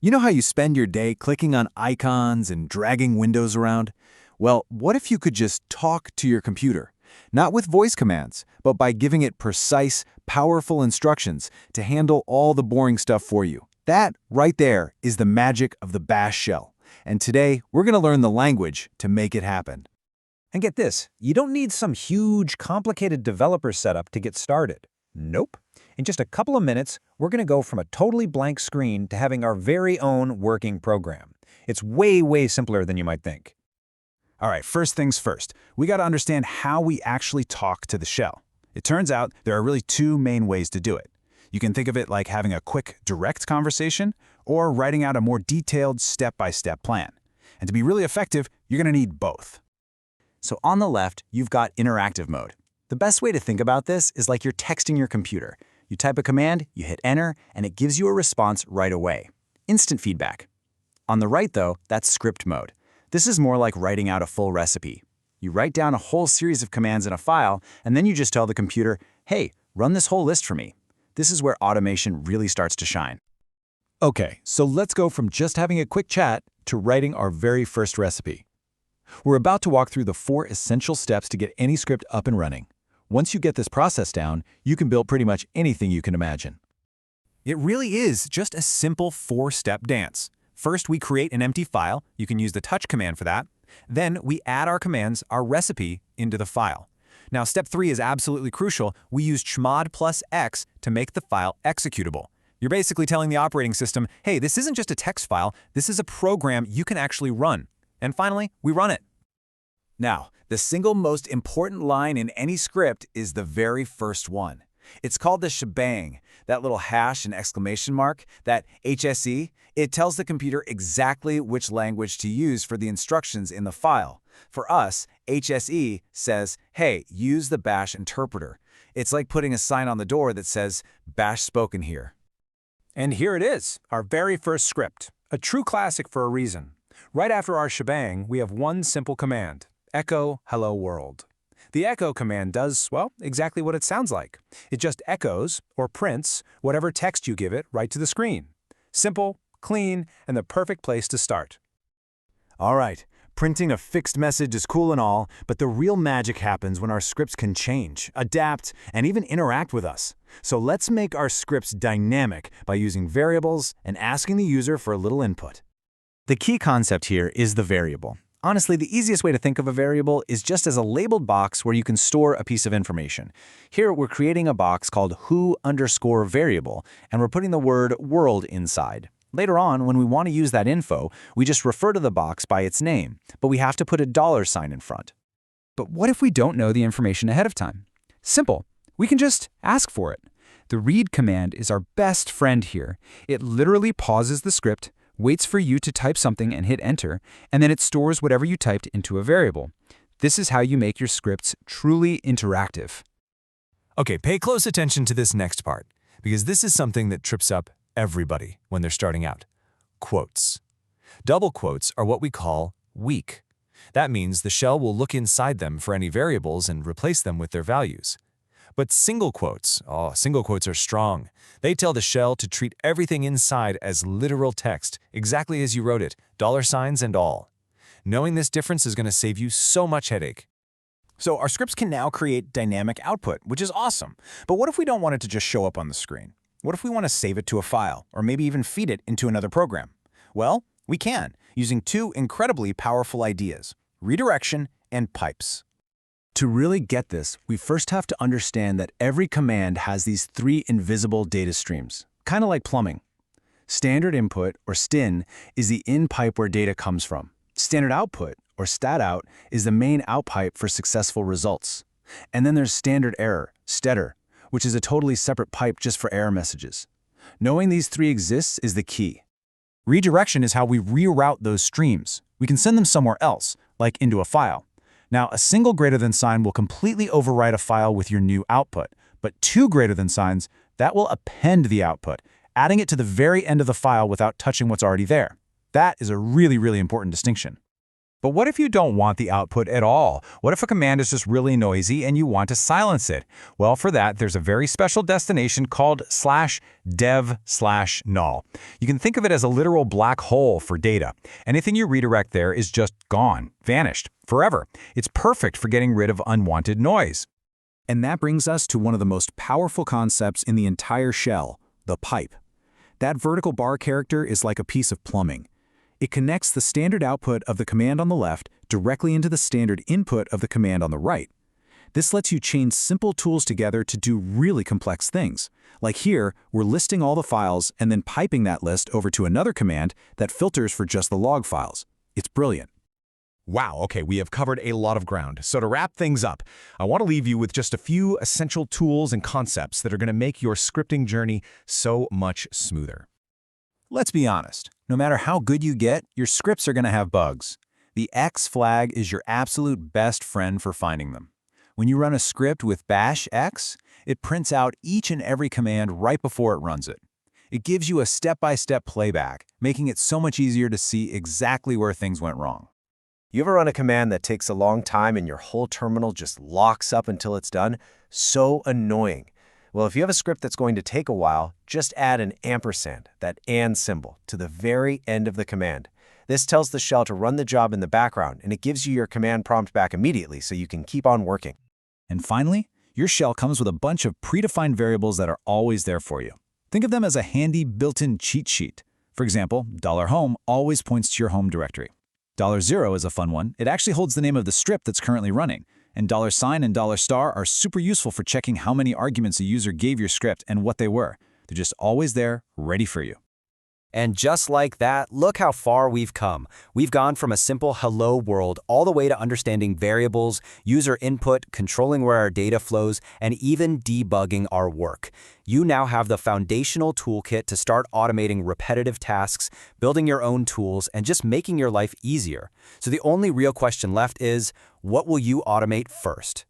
You know how you spend your day clicking on icons and dragging windows around? Well, what if you could just talk to your computer? Not with voice commands, but by giving it precise, powerful instructions to handle all the boring stuff for you. That, right there, is the magic of the Bash shell. And today, we're going to learn the language to make it happen. And get this, you don't need some huge, complicated developer setup to get started. Nope. In just a couple of minutes, we're going to go from a totally blank screen to having our very own working program. It's way simpler than you might think. All right, first things first, we got to understand how we actually talk to the shell. It turns out there are really two main ways to do it. You can think of it like having a quick, direct conversation or writing out a more detailed step-by-step plan. And to be really effective, you're going to need both. So on the left, you've got interactive mode. The best way to think about this is like you're texting your computer. You type a command, you hit enter, and it gives you a response right away. Instant feedback. On the right, though, that's script mode. This is more like writing out a full recipe. You write down a whole series of commands in a file, and then you just tell the computer, hey, run this whole list for me. This is where automation really starts to shine. Okay, so let's go from just having a quick chat to writing our very first recipe. We're about to walk through the 4 essential steps to get any script up and running. Once you get this process down, you can build pretty much anything you can imagine. It really is just a simple 4-step dance. First, we create an empty file. You can use the touch command for that. Then we add our commands, our recipe, into the file. Now, step 3 is absolutely crucial. We use chmod plus x to make the file executable. You're basically telling the operating system, hey, this isn't just a text file. This is a program you can actually run. And finally, we run it. Now, the single most important line in any script is the very first one. It's called the shebang. That little hash and exclamation mark, that HSE, it tells the computer exactly which language to use for the instructions in the file. For us, HSE says, hey, use the bash interpreter. It's like putting a sign on the door that says, bash spoken here. And here it is, our very first script. A true classic for a reason. Right after our shebang, we have one simple command. Echo hello world. The echo command does, well, exactly what it sounds like. It just echoes, or prints, whatever text you give it right to the screen. Simple, clean, and the perfect place to start. All right, printing a fixed message is cool and all, but the real magic happens when our scripts can change, adapt, and even interact with us. So let's make our scripts dynamic by using variables and asking the user for a little input. The key concept here is the variable. Honestly, the easiest way to think of a variable is just as a labeled box where you can store a piece of information. Here, we're creating a box called who_variable, and we're putting the word world inside. Later on, when we want to use that info, we just refer to the box by its name, but we have to put a $sign in front. But what if we don't know the information ahead of time? Simple. We can just ask for it. The read command is our best friend here. It literally pauses the script, waits for you to type something and hit enter, and then it stores whatever you typed into a variable. This is how you make your scripts truly interactive. Okay, pay close attention to this next part, because this is something that trips up everybody when they're starting out. Quotes. Double quotes are what we call weak. That means the shell will look inside them for any variables and replace them with their values. But single quotes are strong. They tell the shell to treat everything inside as literal text, exactly as you wrote it, $signs and all. Knowing this difference is going to save you so much headache. So our scripts can now create dynamic output, which is awesome. But what if we don't want it to just show up on the screen? What if we want to save it to a file, or maybe even feed it into another program? Well, we can, using 2 incredibly powerful ideas: redirection and pipes. To really get this, we first have to understand that every command has these 3 invisible data streams, kind of like plumbing. Standard input, or STIN, is the in pipe where data comes from. Standard output, or STATOUT, is the main out pipe for successful results. And then there's standard error, STERR, which is a totally separate pipe just for error messages. Knowing these 3 exists is the key. Redirection is how we reroute those streams. We can send them somewhere else, like into a file. Now, a single greater than sign will completely overwrite a file with your new output, but 2 greater than signs, that will append the output, adding it to the very end of the file without touching what's already there. That is a really important distinction. But what if you don't want the output at all? What if a command is just really noisy and you want to silence it? Well, for that, there's a very special destination called /dev/null. You can think of it as a literal black hole for data. Anything you redirect there is just gone, vanished, forever. It's perfect for getting rid of unwanted noise. And that brings us to one of the most powerful concepts in the entire shell, the pipe. That vertical bar character is like a piece of plumbing. It connects the standard output of the command on the left directly into the standard input of the command on the right. This lets you chain simple tools together to do really complex things. Like here, we're listing all the files and then piping that list over to another command that filters for just the log files. It's brilliant. Wow, okay, we have covered a lot of ground. So to wrap things up, I want to leave you with just a few essential tools and concepts that are going to make your scripting journey so much smoother. Let's be honest. No matter how good you get, your scripts are going to have bugs. The X flag is your absolute best friend for finding them. When you run a script with bash X, it prints out each and every command right before it runs it. It gives you a step-by-step playback, making it so much easier to see exactly where things went wrong. You ever run a command that takes a long time and your whole terminal just locks up until it's done? So annoying. Well, if you have a script that's going to take a while, just add an ampersand, that and symbol, to the very end of the command. This tells the shell to run the job in the background, and it gives you your command prompt back immediately so you can keep on working. And finally, your shell comes with a bunch of predefined variables that are always there for you. Think of them as a handy built-in cheat sheet. For example, $home always points to your home directory. $0 is a fun one. It actually holds the name of the script that's currently running. And $sign and $star are super useful for checking how many arguments a user gave your script and what they were. They're just always there, ready for you. And just like that, look how far we've come. We've gone from a simple hello world all the way to understanding variables, user input, controlling where our data flows, and even debugging our work. You now have the foundational toolkit to start automating repetitive tasks, building your own tools, and just making your life easier. So the only real question left is, what will you automate first?